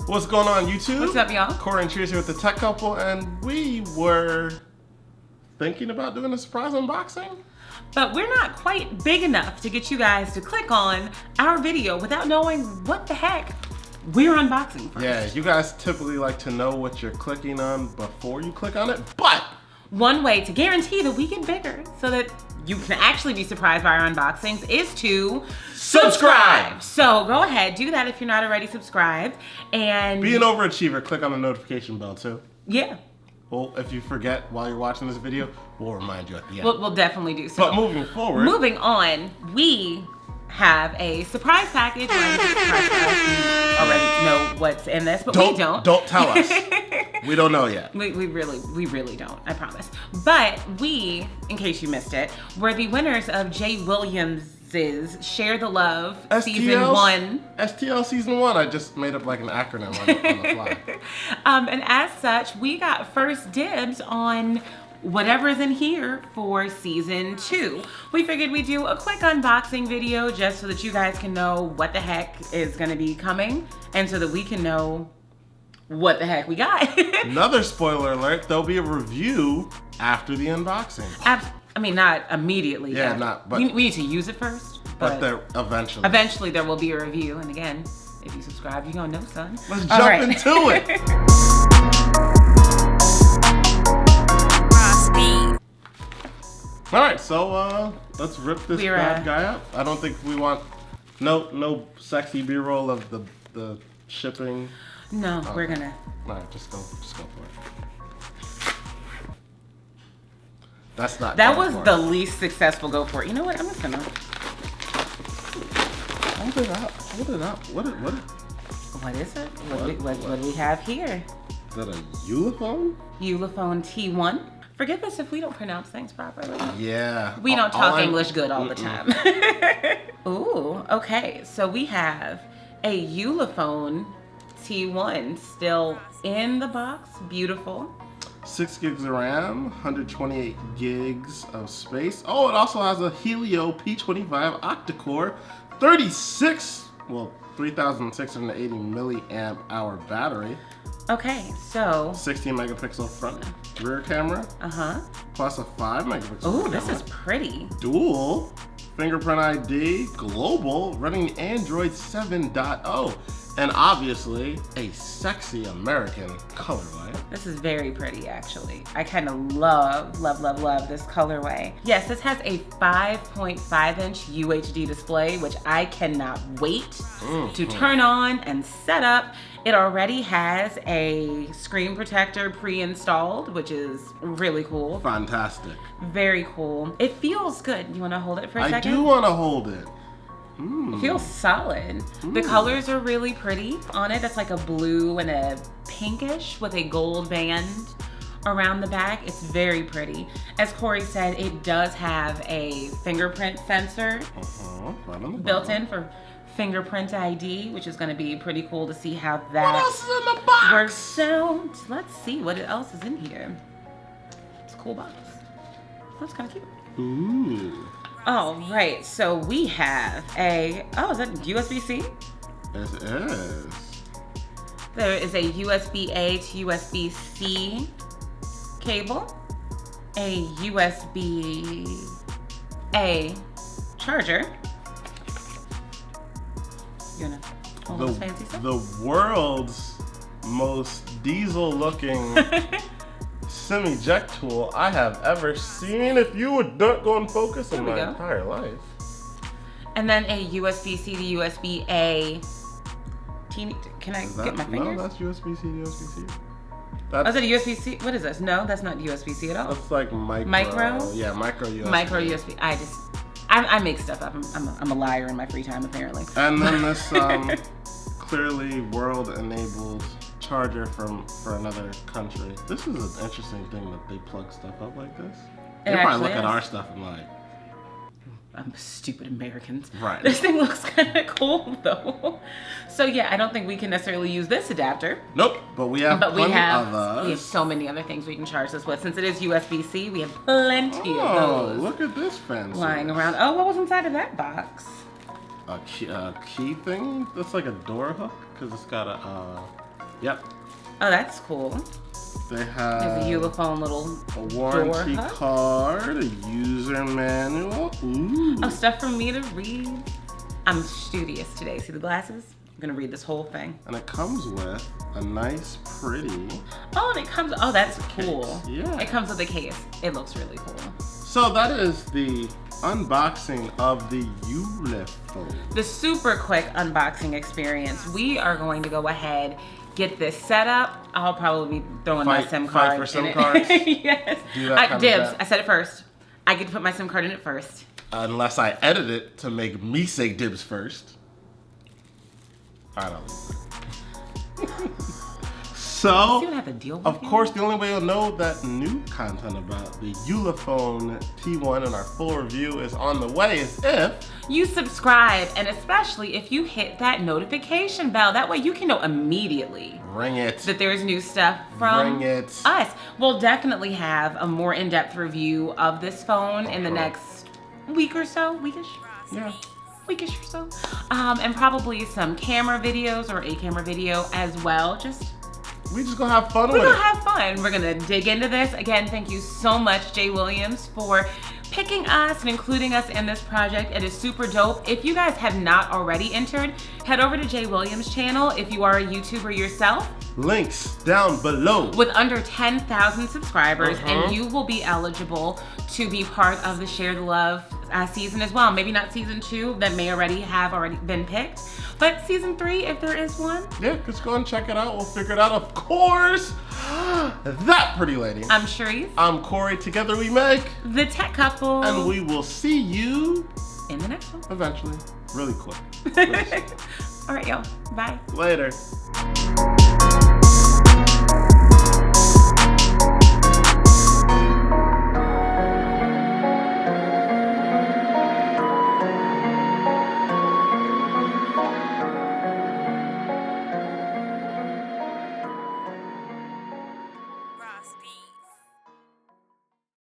What's going on, YouTube? What's up, y'all? Corey and Charisse here with the Tech Couple, and we were thinking about doing a surprise unboxing. But we're not quite big enough to get you guys to click on our video without knowing what the heck we're unboxing first. Yeah, you guys typically like to know what you're clicking on before you click on it, but one way to guarantee that we get bigger so that you can actually be surprised by our unboxings is to subscribe. So go ahead, do that if you're not already subscribed. And be an overachiever, click on the notification bell too. Yeah. Well, if you forget while you're watching this video, we'll remind you at the end. We'll definitely do so. But moving forward. Moving on, we have a surprise package. Well, you already know what's in this, but we don't. Don't tell us. We don't know yet. We really don't, I promise. But we, in case you missed it, were the winners of Jay Williams' Share the Love Season 1. STL Season 1. I just made up like an acronym on the fly. And as such, we got first dibs on whatever's in here for Season 2. We figured we'd do a quick unboxing video just so that you guys can know what the heck is gonna be coming and so that we can know what the heck we got. Another spoiler alert, there'll be a review after the unboxing. I mean, not immediately. Yeah, but we need to use it first. But there eventually. Eventually there will be a review. And again, if you subscribe, you're gonna know, son. Let's jump into it. All right, so let's rip this bad guy up. I don't think we want no sexy B-roll of the shipping. No, okay. We're gonna. All right, just go for it. That's not. That was the least successful go for it. You know what? I'm just gonna hold it up. Hold it up. What is it? What do we have here? Is that a Ulephone? Ulephone T1. Forgive us if we don't pronounce things properly. Yeah. We don't talk English good all the time. Ooh, okay. So we have a Ulephone T1 still in the box. Beautiful. 6 gigs of RAM, 128 gigs of space. Oh, it also has a Helio P25 octa-core, 3,680 milliamp hour battery. Okay, so 16 megapixel front rear camera. Plus a 5 megapixel. Oh, this is pretty. Dual fingerprint ID, global, running Android 7.0, and obviously a sexy American colorway. This is very pretty, actually. I kind of love this colorway. Yes, this has a 5.5-inch UHD display, which I cannot wait to turn on and set up. It already has a screen protector pre-installed, which is really cool. Fantastic. Very cool. It feels good. You want to hold it for a second? I do want to hold it. It feels solid. The colors are really pretty on it. It's like a blue and a pinkish with a gold band around the back. It's very pretty. As Corey said, it does have a fingerprint sensor built in for fingerprint ID, which is going to be pretty cool to see how that what else is in the box? works. So let's see what else is in here. It's a cool box. That's kind of cute. Ooh. All right, so we have is that USB-C? It is. There is a USB-A to USB-C cable, a USB-A charger. You wanna hold this fancy stuff? The world's most diesel-looking semi-jet tool I have ever seen. If you would not go and focus in my entire life. And then a USB-C to USB-A. Can I get my fingers? No, that's USB-C to USB-C. Is it a USB-C? What is this? No, that's not USB-C at all. That's like micro. Micro? Yeah, micro USB. Micro USB. I make stuff up. I'm a liar in my free time, apparently. And then this clearly world-enabled charger for another country. This is an interesting thing that they plug stuff up like this. They probably look at our stuff and like, I'm stupid Americans. Right. This thing looks kind of cool though. So yeah, I don't think we can necessarily use this adapter. Nope, but we have plenty of others. We have so many other things we can charge this with. Since it is USB-C, we have plenty of those. Look at this fancy. Lying around. Oh, what was inside of that box? A key thing? That's like a door hook? Because it's got a Yep. Oh, that's cool. They have There's a Ulephone little a warranty card, a user manual. Ooh. Oh, stuff for me to read. I'm studious today. See the glasses? I'm gonna read this whole thing. And it comes with a nice, pretty. Oh, and it comes. Oh, that's cool. Case. Yeah. It comes with a case. It looks really cool. So that is the unboxing of the Ulephone. The super quick unboxing experience. We are going to go ahead, get this set up. I'll probably be throwing my SIM card for SIM in cards? it. Yes. Do that Dibs. I said it first. I get to put my SIM card in it first. Unless I edit it to make me say dibs first. I don't. So, of course, the only way you'll know that new content about the Ulephone T1 and our full review is on the way is if you subscribe, and especially if you hit that notification bell. That way you can know immediately. Ring it. That there's new stuff from us. We'll definitely have a more in-depth review of this phone in the next week or so. Weekish? Yeah. Weekish or so. And probably some camera videos or a camera video as well. We just gonna have fun with it. We're gonna have fun. We're gonna dig into this. Again, thank you so much, Jay Williams, for picking us and including us in this project. It is super dope. If you guys have not already entered, head over to Jay Williams' channel if you are a YouTuber yourself. Links down below. With under 10,000 subscribers, and you will be eligible to be part of the Share the Love season as well. Maybe not season 2, that may already been picked, but season 3, if there is one. Yeah, just go and check it out. We'll figure it out, of course. That pretty lady. I'm Charisse. I'm Corey. Together we make the Tech Couple. And we will see you in the next one. Eventually. Really quick. All right, y'all. Bye. Later.